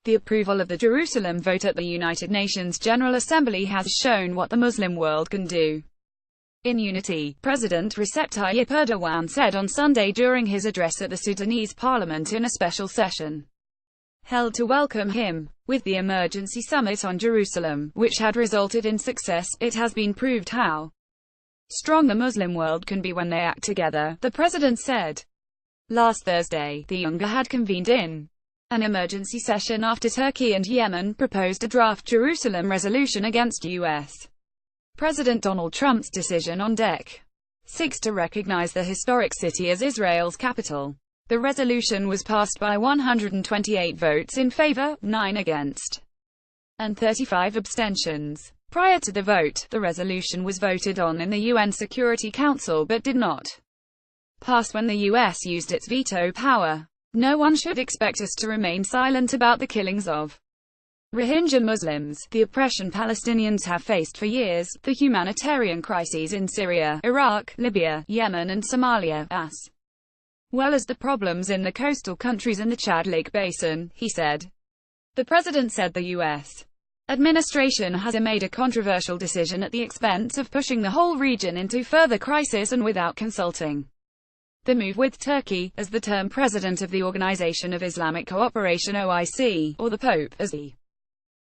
The approval of the Jerusalem vote at the United Nations General Assembly has shown what the Muslim world can do in unity, President Recep Tayyip Erdogan said on Sunday during his address at the Sudanese parliament in a special session held to welcome him. With the emergency summit on Jerusalem, which had resulted in success, it has been proved how strong the Muslim world can be when they act together, the president said. Last Thursday, the Ummah had convened in an emergency session after Turkey and Yemen proposed a draft Jerusalem resolution against U.S. President Donald Trump's decision on Dec. 6 to recognize the historic city as Israel's capital. The resolution was passed by 128 votes in favor, 9 against, and 35 abstentions. Prior to the vote, the resolution was voted on in the UN Security Council but did not pass when the U.S. used its veto power. No one should expect us to remain silent about the killings of Rohingya Muslims, the oppression Palestinians have faced for years, the humanitarian crises in Syria, Iraq, Libya, Yemen and Somalia, as well as the problems in the coastal countries and the Chad Lake Basin, he said. The president said the U.S. administration has made a controversial decision at the expense of pushing the whole region into further crisis and without consulting the move with Turkey, as the term president of the Organization of Islamic Cooperation (OIC), or the Pope, as the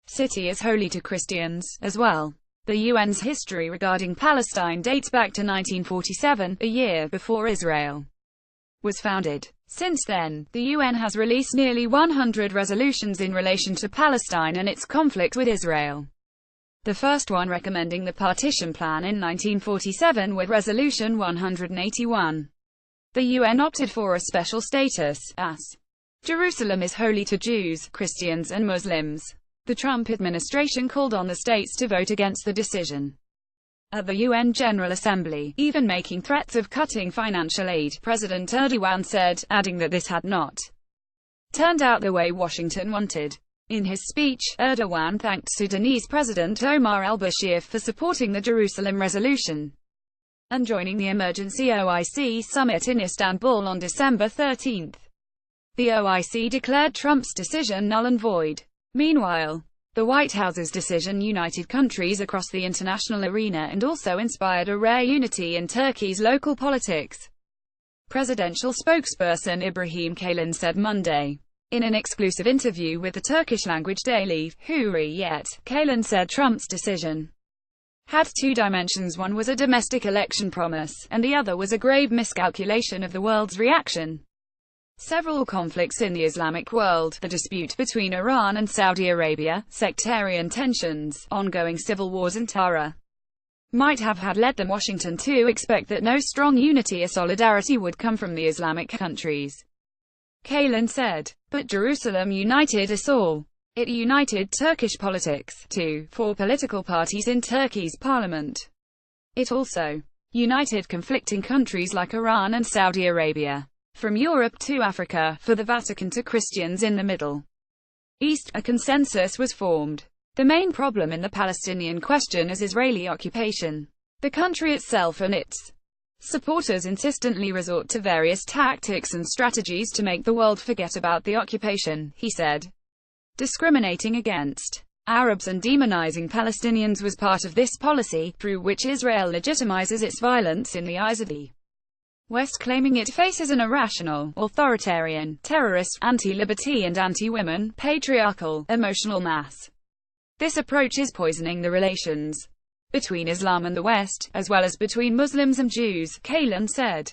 city is holy to Christians, as well. The UN's history regarding Palestine dates back to 1947, a year before Israel was founded. Since then, the UN has released nearly 100 resolutions in relation to Palestine and its conflict with Israel. The first one recommending the partition plan in 1947 was Resolution 181. The UN opted for a special status, as Jerusalem is holy to Jews, Christians and Muslims. The Trump administration called on the states to vote against the decision at the UN General Assembly, even making threats of cutting financial aid, President Erdogan said, adding that this had not turned out the way Washington wanted. In his speech, Erdogan thanked Sudanese President Omar al-Bashir for supporting the Jerusalem resolution and joining the emergency OIC summit in Istanbul on December 13. The OIC declared Trump's decision null and void. Meanwhile, the White House's decision united countries across the international arena and also inspired a rare unity in Turkey's local politics. Presidential spokesperson Ibrahim Kalin said Monday, in an exclusive interview with the Turkish-language daily, Hurriyet, Kalin said Trump's decision had two dimensions. One was a domestic election promise, and the other was a grave miscalculation of the world's reaction. Several conflicts in the Islamic world, the dispute between Iran and Saudi Arabia, sectarian tensions, ongoing civil wars and terror, might have had led them Washington to expect that no strong unity or solidarity would come from the Islamic countries. Kalin said, but Jerusalem united us all. It united Turkish politics, too, 4 political parties in Turkey's parliament. It also united conflicting countries like Iran and Saudi Arabia. From Europe to Africa, for the Vatican to Christians in the Middle East, a consensus was formed. The main problem in the Palestinian question is Israeli occupation. The country itself and its supporters insistently resort to various tactics and strategies to make the world forget about the occupation, he said. Discriminating against Arabs and demonizing Palestinians was part of this policy, through which Israel legitimizes its violence in the eyes of the West, claiming it faces an irrational, authoritarian, terrorist, anti-liberty and anti-women, patriarchal, emotional mass. This approach is poisoning the relations between Islam and the West, as well as between Muslims and Jews, Kalin said.